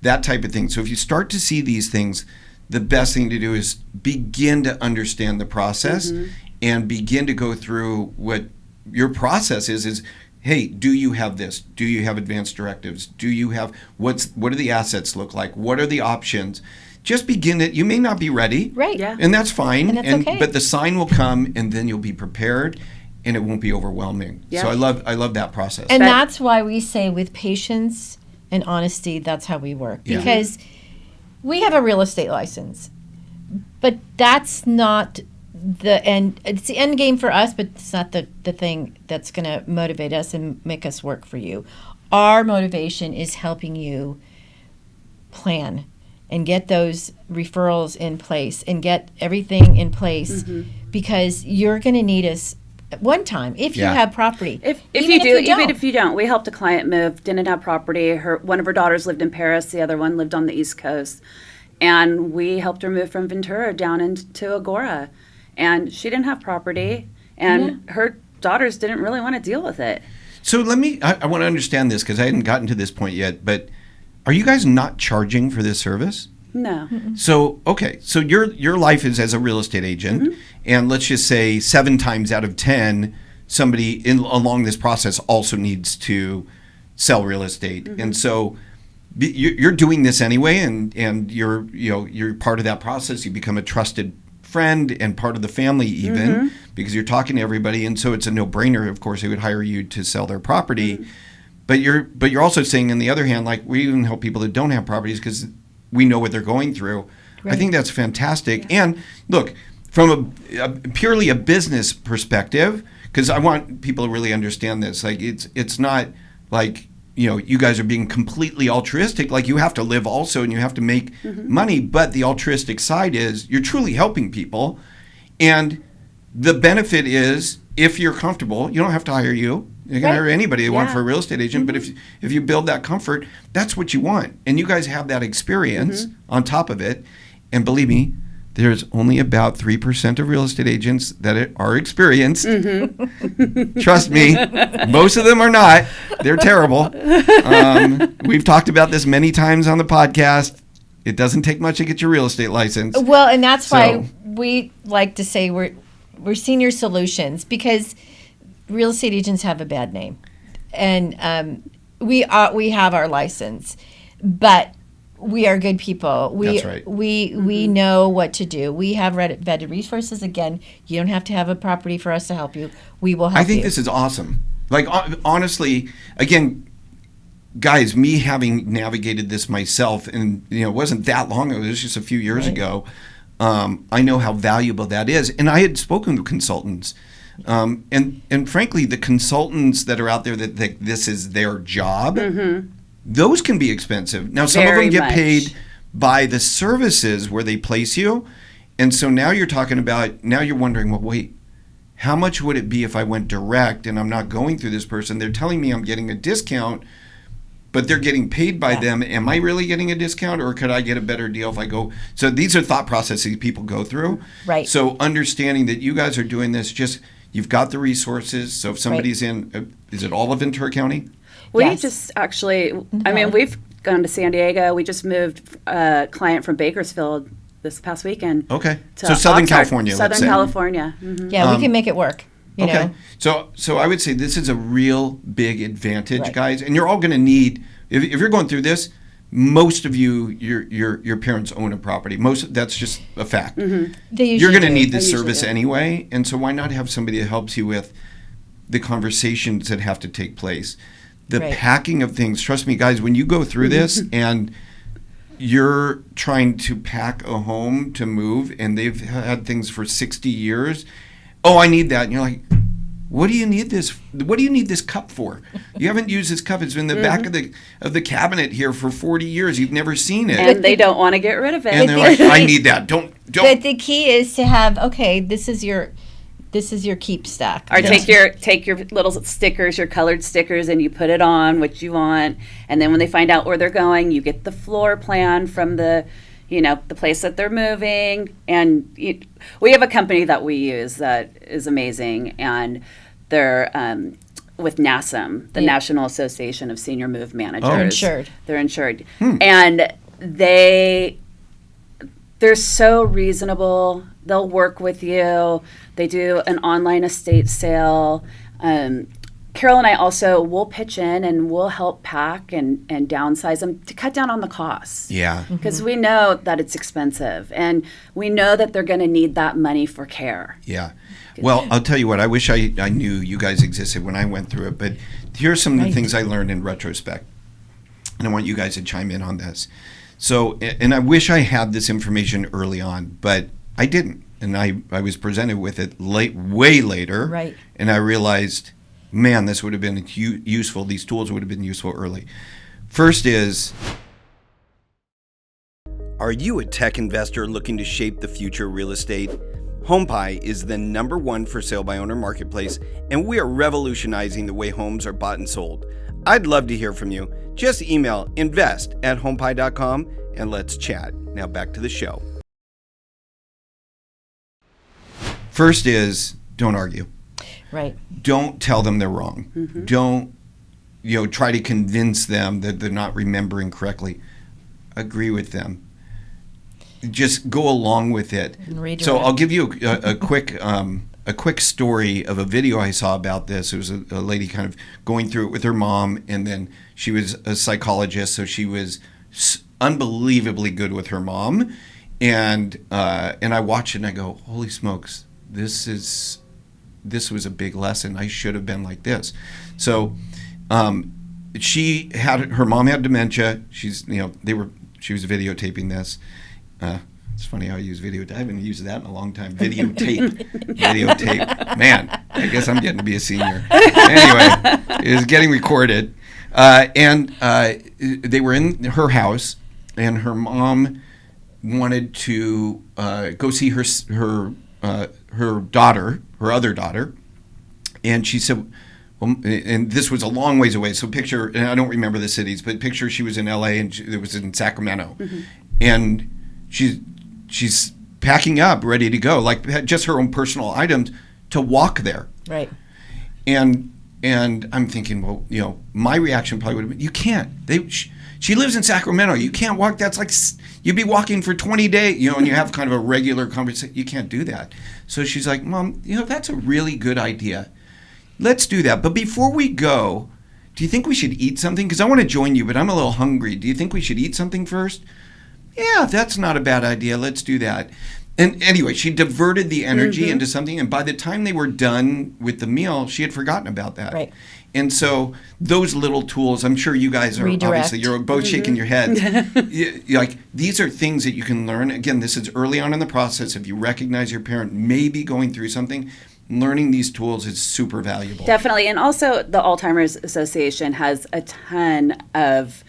that type of thing. So if you start to see these things, the best thing to do is begin to understand the process and begin to go through what your process is, hey, do you have this? Do you have advanced directives? Do you have, what do the assets look like? What are the options? Just begin it. You may not be ready. Right. Yeah. And that's fine. And that's okay. But the sign will come and then you'll be prepared. And it won't be overwhelming. Yeah. So I love that process. And that's why we say with patience and honesty, that's how we work. Because we have a real estate license, but that's not the end. It's the end game for us, but it's not the thing that's going to motivate us and make us work for you. Our motivation is helping you plan and get those referrals in place and get everything in place because you're going to need us at one time if you have property. If you do, even if you don't. We helped a client move, didn't have property. One of her daughters lived in Paris, the other one lived on the East Coast. And we helped her move from Ventura down into Agora. And she didn't have property, and her daughters didn't really want to deal with it. So I want to understand this because I hadn't gotten to this point yet, but are you guys not charging for this service? No. So, okay, so your life is as a real estate agent, and let's just say 7 times out of 10, somebody along this process also needs to sell real estate. And so you're doing this anyway, and you're part of that process. You become a trusted friend and part of the family even because you're talking to everybody, and so it's a no-brainer. Of course, they would hire you to sell their property, but you're also saying, on the other hand, like we even help people that don't have properties because we know what they're going through. Right. I think that's fantastic. Yeah. And look, from a purely a business perspective, because I want people to really understand this. Like it's not like you guys are being completely altruistic. Like you have to live also, and you have to make money. But the altruistic side is you're truly helping people, and the benefit is if you're comfortable, you don't have to hire you. You can hire anybody you want for a real estate agent, but if you build that comfort, that's what you want. And you guys have that experience on top of it. And believe me, there's only about 3% of real estate agents that are experienced. Trust me, most of them are not. They're terrible. We've talked about this many times on the podcast. It doesn't take much to get your real estate license. Well, and that's why we like to say we're senior solutions, because real estate agents have a bad name, and we have our license, but we are good people. That's right. We know what to do. We have vetted resources. Again, you don't have to have a property for us to help you. We will help you. I think this is awesome. Like honestly, again, guys, me having navigated this myself, and it wasn't that long ago. It was just a few years ago. I know how valuable that is, and I had spoken to consultants. And frankly, the consultants that are out there that think this is their job, those can be expensive. Now, some of them get paid by the services where they place you. And so now you're talking about, now you're wondering, well, wait, how much would it be if I went direct and I'm not going through this person? They're telling me I'm getting a discount, but they're getting paid by them. Am I really getting a discount, or could I get a better deal if I go? So these are thought processes people go through. Right. So understanding that you guys are doing this, just you've got the resources. So if somebody's in, is it all of Ventura County? We just actually, I mean, we've gone to San Diego. We just moved a client from Bakersfield this past weekend. Okay. To So Southern Oxnard, California, let's Southern say. California. Yeah, we can make it work. You know? So I would say this is a real big advantage, Right. guys. And you're all going to need, if you're going through this, most of you, your parents own a property. That's just a fact. You're going to need this service anyway. And so why not have somebody that helps you with the conversations that have to take place? The packing of things. Trust me, guys, when you go through this and you're trying to pack a home to move and they've had things for 60 years, oh, I need that. And you're like, what do you need this? What do you need this cup for? You haven't used this cup. It's been in the back of the cabinet here for 40 years. You've never seen it. And they don't want to get rid of it. And they're like, I need that. Don't. But the key is to have, okay, this is your keep stack. Or take your little stickers, your colored stickers, and you put it on what you want. And then when they find out where they're going, you get the floor plan from the place that they're moving. And we have a company that we use that is amazing, and they're with NASM, the National Association of Senior Move Managers. Insured. They're insured. And they're so reasonable. They'll work with you. They do an online estate sale. Carol and I also will pitch in and we'll help pack and downsize them to cut down on the costs. Yeah. Because we know that it's expensive and we know that they're going to need that money for care. Yeah. Well, I'll tell you what, I wish I knew you guys existed when I went through it, but here's some of the things I learned in retrospect. And I want you guys to chime in on this. So, and I wish I had this information early on, but I didn't. And I was presented with it way later. Right. And I realized, man, this would have been useful. These tools would have been useful early. First is, are you a tech investor looking to shape the future of real estate? HomePie is the #1 for sale by owner marketplace, and we are revolutionizing the way homes are bought and sold. I'd love to hear from you. Just email invest@homepie.com and let's chat. Now back to the show. first is, don't argue. Right. Don't tell them they're wrong. Don't try to convince them that they're not remembering correctly. Agree with them. Just go along with it. So I'll give you a quick story of a video I saw about this. It was a lady kind of going through it with her mom, and then she was a psychologist, so she was unbelievably good with her mom. And I watched it and I go, holy smokes, this was a big lesson. I should have been like this. So her mom had dementia. She was videotaping this. It's funny how I use videotape. I haven't used that in a long time. Videotape. Man, I guess I'm getting to be a senior. Anyway, it was getting recorded. And they were in her house, and her mom wanted to go see her daughter, her other daughter. And she said, well, and this was a long ways away. So picture, and I don't remember the cities, but picture she was in LA and it was in Sacramento. And she's packing up, ready to go, like just her own personal items to walk there. Right. And I'm thinking, well, my reaction probably would have been, you can't. She lives in Sacramento. You can't walk. That's like you'd be walking for 20 days, and you have kind of a regular conversation. You can't do that. So she's like, Mom, that's a really good idea. Let's do that. But before we go, do you think we should eat something? Because I want to join you, but I'm a little hungry. Do you think we should eat something first? Yeah, that's not a bad idea. Let's do that. And anyway, she diverted the energy into something. And by the time they were done with the meal, she had forgotten about that. Right. And so those little tools, I'm sure you guys are obviously, you're both shaking your heads. Like, these are things that you can learn. Again, this is early on in the process. If you recognize your parent may be going through something, learning these tools is super valuable. Definitely. And also the Alzheimer's Association has a ton of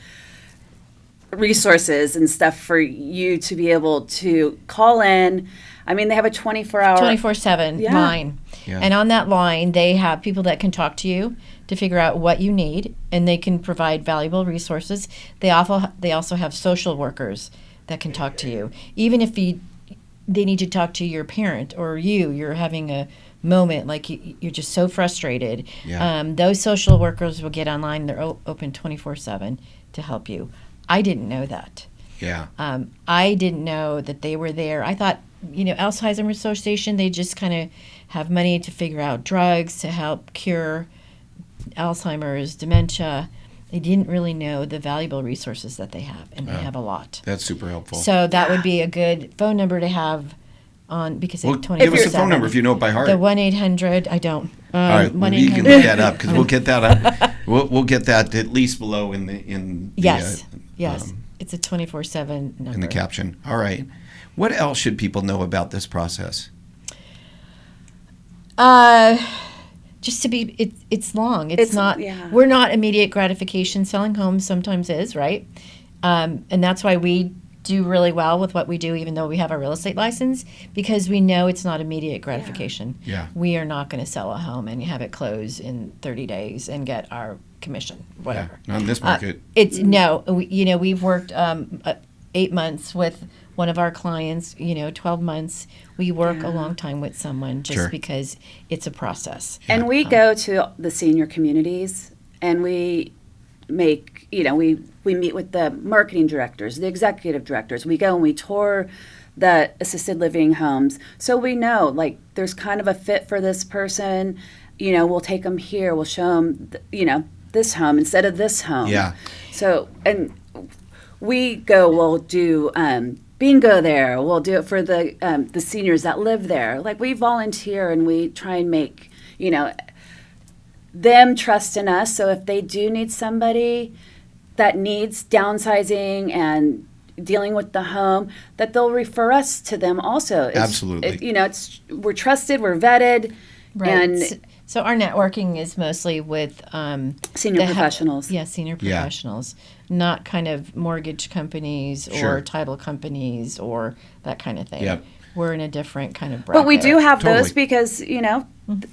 resources and stuff for you to be able to call in. I mean, they have a 24-hour 24/7 line. Yeah. And on that line, they have people that can talk to you to figure out what you need, and they can provide valuable resources. They also have social workers that can talk to you. Even if they need to talk to your parent or you're having a moment like you're just so frustrated. Yeah. Those social workers will get online. They're open 24/7 to help you. I didn't know that. Yeah. I didn't know that they were there. I thought, Alzheimer's Association, they just kind of have money to figure out drugs to help cure Alzheimer's, dementia. They didn't really know the valuable resources that they have, and they have a lot. That's super helpful. So that would be a good phone number to have on, because Well, it's 24/7. give us the phone number if you know it by heart. The 1-800, I don't. All right, well, you can look that up, because we'll get that up. We'll get that at least below in the Yes. It's a 24/7 number. in the caption. All right. What else should people know about this process? Just to be, it's long. Yeah. We're not immediate gratification. Selling homes sometimes is, right? And that's why we do really well with what we do, even though we have our real estate license, because we know it's not immediate gratification. Yeah. We are not going to sell a home and have it close in 30 days and get our commission, whatever. Yeah, not in this market. We've worked 8 months with one of our clients, 12 months. We work a long time with someone just because it's a process. And we go to the senior communities, and we make, we meet with the marketing directors, the executive directors. We go and we tour the assisted living homes. So we know, there's kind of a fit for this person. We'll take them here. We'll show them, this home instead of this home. Yeah. So, and we'll do bingo there. We'll do it for the seniors that live there. We volunteer, and we try and make, them trust in us. So if they do need somebody that needs downsizing and dealing with the home, that they'll refer us to them also. Absolutely. We're trusted, we're vetted. Right. And so our networking is mostly with senior professionals. Senior professionals, not kind of mortgage companies or title companies or that kind of thing. Yep. We're in a different kind of bracket. But we do have those because,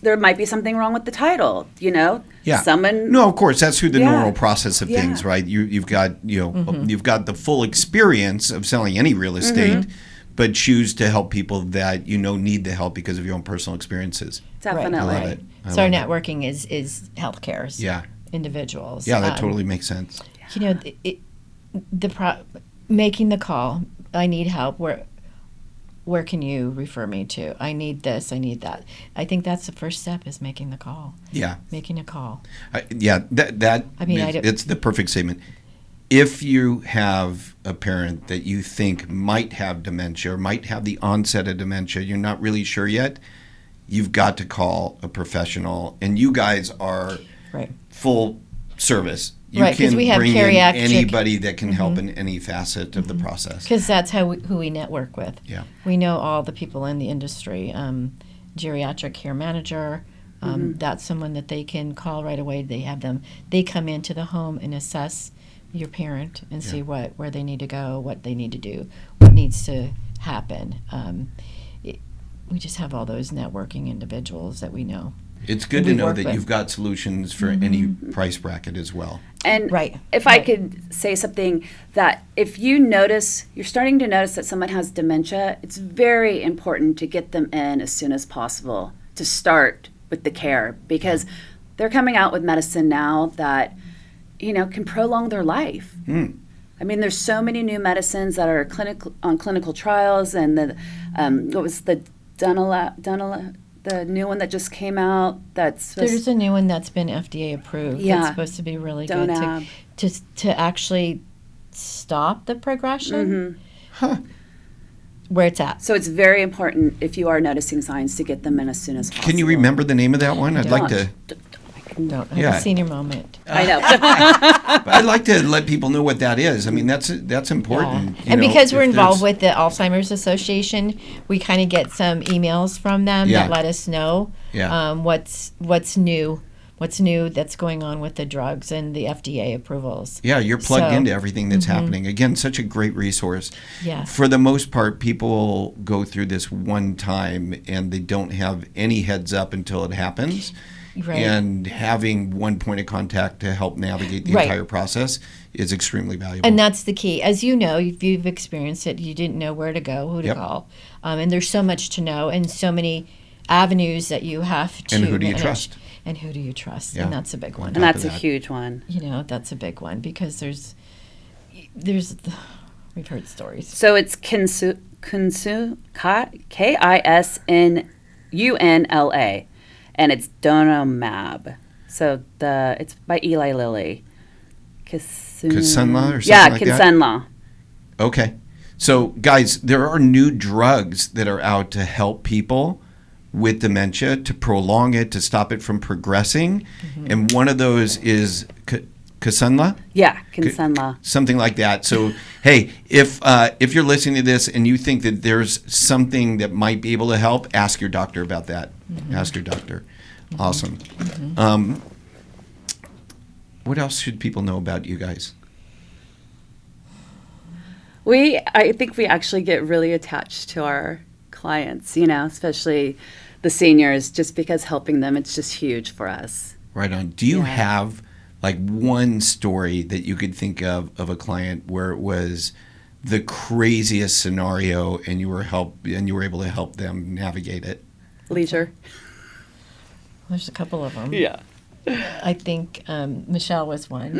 there might be something wrong with the title, Yeah. Someone. No, of course, that's through the normal process of things, right? You've got, you've got the full experience of selling any real estate, but choose to help people that need the help because of your own personal experiences. Definitely. I love it. So our networking is healthcare's. Yeah. Individuals. Yeah, that totally makes sense. Making the call. I need help. Where can you refer me to? I need this. I need that. I think that's the first step, is making the call. Yeah. Making a call. It's the perfect statement. If you have a parent that you think might have dementia or might have the onset of dementia, you're not really sure yet, you've got to call a professional. And you guys are full service. You can we have bring in geriatric, anybody that can help in any facet of the process. Because that's who we network with. Yeah. We know all the people in the industry. Geriatric care manager, that's someone that they can call right away. They come into the home and assess your parent and see where they need to go, what they need to do, what needs to happen. We just have all those networking individuals that we know. It's good to know that you've got solutions for any price bracket as well. And if I could say something, that if you're starting to notice that someone has dementia, it's very important to get them in as soon as possible to start with the care, because they're coming out with medicine now that, can prolong their life. I mean, there's so many new medicines that are on clinical trials, and what was the the new one that just came out? There's a new one that's been FDA approved. Yeah. It's supposed to be really good to actually stop the progression. Where it's at. So it's very important, if you are noticing signs, to get them in as soon as possible. Can you remember the name of that one? I'd like to. Don't have a senior moment. I know. But I'd like to let people know what that is. I mean, that's important. And because we're involved with the Alzheimer's Association, we kind of get some emails from them that let us know what's new what's new that's going on with the drugs and the FDA approvals. Yeah, you're plugged into everything that's happening. Again, such a great resource. Yes. For the most part, people go through this one time and they don't have any heads up until it happens. Right. And having one point of contact to help navigate the entire process is extremely valuable. And that's the key. As you know, if you've experienced it, you didn't know where to go, who to call. And there's so much to know and so many avenues that you have to And who do you manage. trust? And who do you trust? Yeah. And that's a big one. And that's a huge one. You know, that's a big one because there's we've heard stories. So it's Kisunla, and it's donomab. So it's by Eli Lilly. Kisunla or something yeah, like that? Kisunla. Okay. So, guys, there are new drugs that are out to help people with dementia, to prolong it, to stop it from progressing. And one of those is Kisunla? Yeah, Kisunla. Something like that. So, hey, if you're listening to this and you think that there's something that might be able to help, ask your doctor about that. Ask your doctor. Awesome. What else should people know about you guys? I think we actually get really attached to our clients, especially the seniors, just because helping them, it's just huge for us. Right on. Do you have like one story that you could think of a client where it was the craziest scenario and you were able to help them navigate it? Leisure. There's a couple of them. Yeah. I think Michelle was one.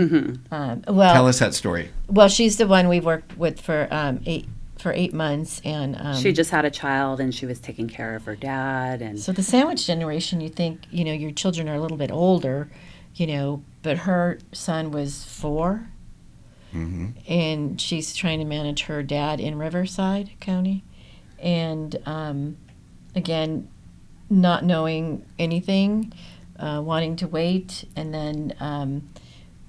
Mm-hmm. Tell us that story. Well, she's the one we worked with for 8 months, and she just had a child, and she was taking care of her dad, and so the sandwich generation. You think your children are a little bit older, but her son was 4, and she's trying to manage her dad in Riverside County, and again, not knowing anything. Wanting to wait, and then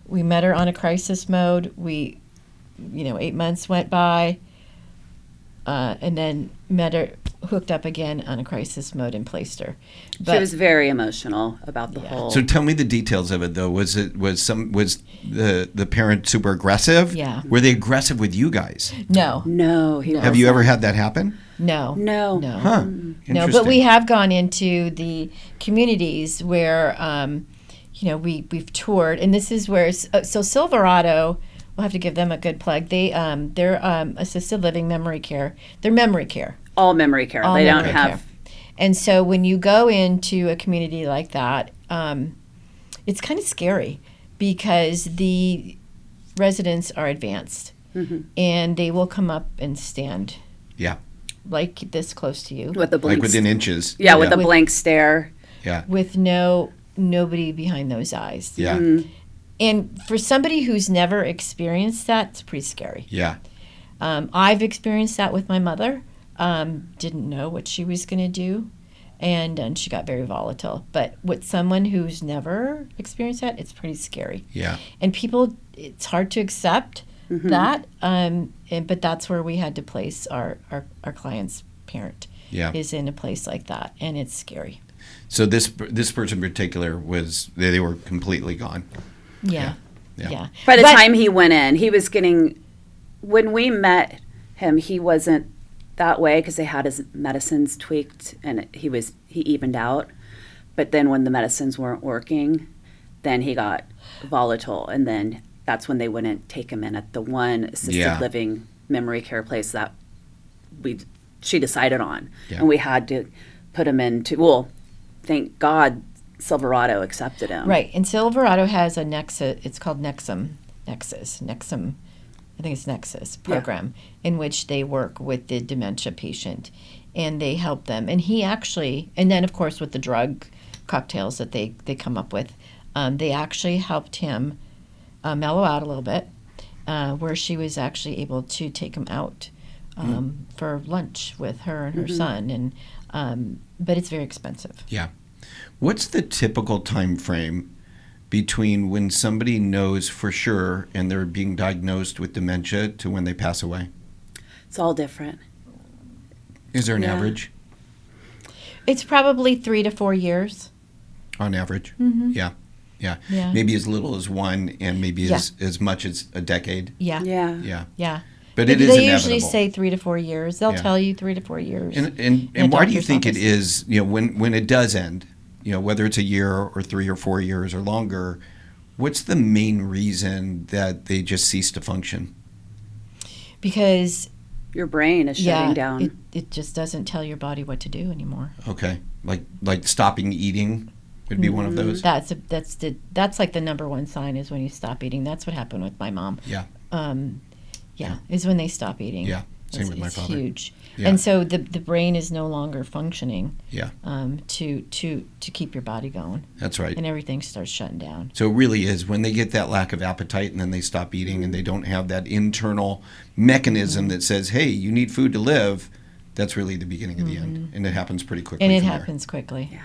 we met her on a crisis mode. 8 months went by, and then met her, hooked up again on a crisis mode and placed her. But she was very emotional about the whole. So tell me the details of it, though. Was the parent super aggressive? Yeah. Were they aggressive with you guys? No. Have you ever had that happen? No. Huh. No, but we have gone into the communities where, we've toured, and this is where, so Silverado, we'll have to give them a good plug. They're assisted living memory care. They're memory care. All memory care. All they memory don't have. care. And so when you go into a community like that, it's kind of scary because the residents are advanced, and they will come up and stand. Yeah. Like this close to you. With the blank, like within inches. Yeah, with a blank stare. Yeah. With nobody behind those eyes. Yeah. And for somebody who's never experienced that, it's pretty scary. Yeah. I've experienced that with my mother. Didn't know what she was going to do, and she got very volatile. But with someone who's never experienced that, it's pretty scary. Yeah. And people, it's hard to accept that, but that's where we had to place our client's parent. Yeah. Is in a place like that, and it's scary. So this person in particular they were completely gone. Yeah. By the time he went in, he was getting. When we met him, he wasn't that way because they had his medicines tweaked and he evened out. But then when the medicines weren't working, then he got volatile, and then that's when they wouldn't take him in at the one assisted living memory care place that she decided on, and we had to put him into. Well, thank God, Silverado accepted him. Right, and Silverado has a Nexus. It's called Nexum. I think it's Nexus program in which they work with the dementia patient, and they help them. And he actually, and then of course with the drug cocktails that they come up with, they actually helped him mellow out a little bit, where she was actually able to take him out for lunch with her and her son, and but it's very expensive. Yeah. What's the typical time frame between when somebody knows for sure and they're being diagnosed with dementia to when they pass away? It's all different. Is there an average? It's probably 3 to 4 years. On average? Yeah. Yeah. Yeah. Maybe as little as 1 and maybe as much as a decade. Yeah. Yeah. But it is They inevitable. usually say 3 to 4 years. They'll tell you 3 to 4 years. And why do you think it is, when it does end, whether it's a year or 3 or 4 years or longer, what's the main reason that they just cease to function? Because your brain is shutting down. It just doesn't tell your body what to do anymore. Okay. Like stopping eating would be one of those? That's like the number one sign is when you stop eating. That's what happened with my mom. Yeah. Is when they stop eating. Yeah, same with my father. It's huge. Yeah. And so the brain is no longer functioning. Yeah. To keep your body going. That's right. And everything starts shutting down. So it really is when they get that lack of appetite and then they stop eating and they don't have that internal mechanism that says, hey, you need food to live, that's really the beginning of the end. And it happens pretty quickly. And it happens quickly.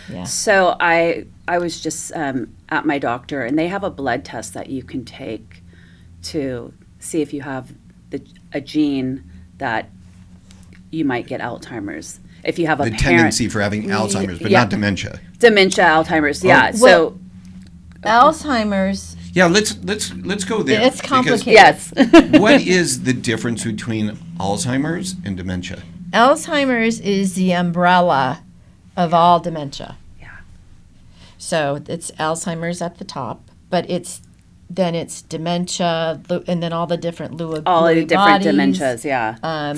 Yeah. So I was just at my doctor, and they have a blood test that you can take to see if you have a gene that you might get Alzheimer's. If you have a tendency for having Alzheimer's, but not dementia. Dementia, Alzheimer's, Well, Alzheimer's. Yeah, let's go there. It's complicated. Yes. What is the difference between Alzheimer's and dementia? Alzheimer's is the umbrella of all dementia. Yeah. So it's Alzheimer's at the top, but it's dementia, and then all the different all the different bodies, dementias, yeah.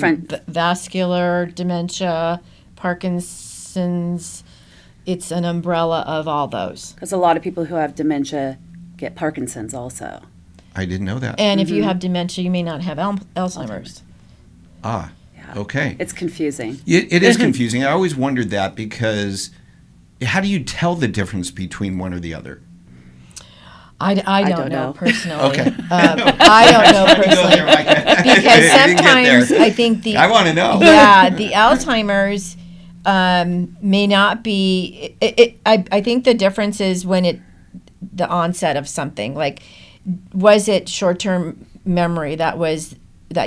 Vascular dementia, Parkinson's. It's an umbrella of all those. Because a lot of people who have dementia get Parkinson's also. I didn't know that. And if you have dementia, you may not have Alzheimer's. Ah, okay. It's confusing. It is confusing. I always wondered that because how do you tell the difference between one or the other? I don't know personally. Okay. I don't know personally. Because sometimes I think I want to know. Yeah, the Alzheimer's may not be. I think the difference is when the onset of something. Like, was it short-term memory that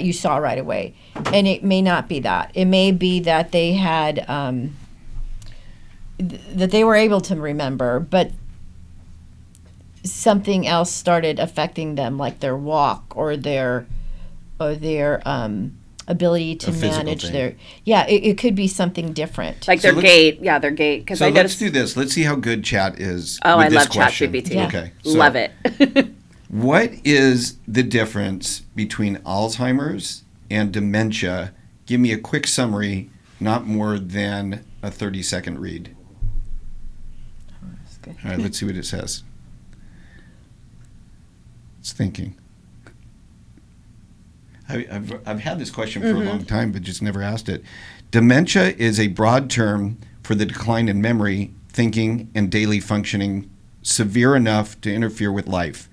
you saw right away? And it may not be that. It may be that they had that they were able to remember, but something else started affecting them, like their walk or their ability to manage their. Yeah, it could be something different, like their gait. Yeah, their gait. So let's do this. Let's see how good chat is. Oh, with I this love question. ChatGPT. Yeah. Okay, love it. What is the difference between Alzheimer's and dementia? Give me a quick summary, not more than a 30-second read. All right, let's see what it says. It's thinking. I've had this question for a long time, but just never asked it. Dementia is a broad term for the decline in memory, thinking, and daily functioning severe enough to interfere with life.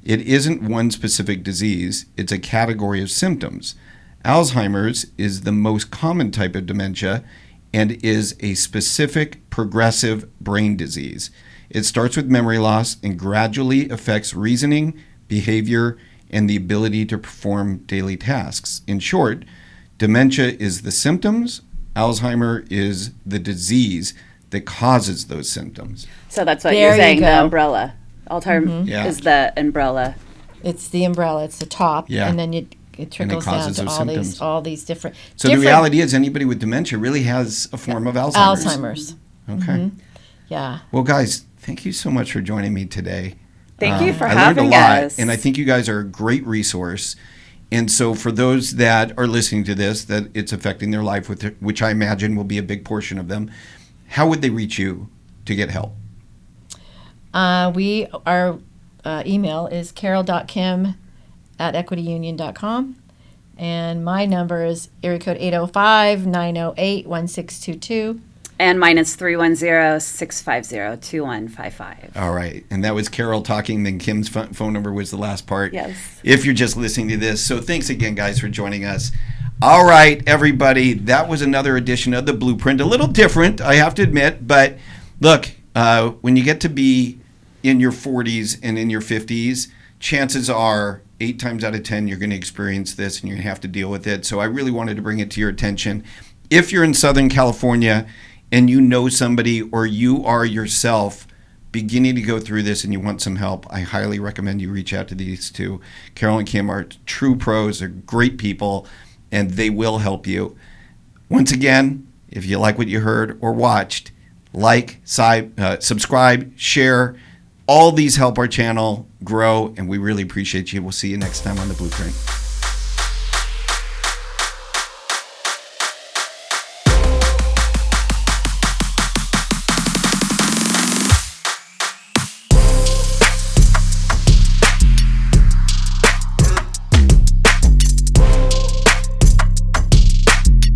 It isn't one specific disease, it's a category of symptoms. Alzheimer's is the most common type of dementia and is a specific progressive brain disease. It starts with memory loss and gradually affects reasoning, behavior, and the ability to perform daily tasks. In short, dementia is the symptoms, Alzheimer is the disease that causes those symptoms. So that's what you're saying, the umbrella. Alzheimer's is the umbrella. It's the umbrella, it's the top, and then it trickles down to all these different. So the reality is anybody with dementia really has a form of Alzheimer's. Okay. Yeah. Well, guys, thank you so much for joining me today. Thank you for having us. I learned a lot, and I think you guys are a great resource. And so for those that are listening to this, that it's affecting their life, which I imagine will be a big portion of them, how would they reach you to get help? Our email is carol.kim@equityunion.com. And my number is area code 805-908-1622. And mine is 310-650-2155. All right. And that was Carol talking. Then Kim's phone number was the last part. Yes. If you're just listening to this. So thanks again, guys, for joining us. All right, everybody. That was another edition of The Blueprint. A little different, I have to admit. But look, when you get to be in your 40s and in your 50s, chances are 8 times out of 10 you're going to experience this and you're going to have to deal with it. So I really wanted to bring it to your attention. If you're in Southern California and you know somebody or you are yourself beginning to go through this and you want some help, I highly recommend you reach out to these two. Carol and Kim are true pros. They're great people, and they will help you. Once again, if you like what you heard or watched, like, subscribe, share. All these help our channel grow, and we really appreciate you. We'll see you next time on The Blueprint.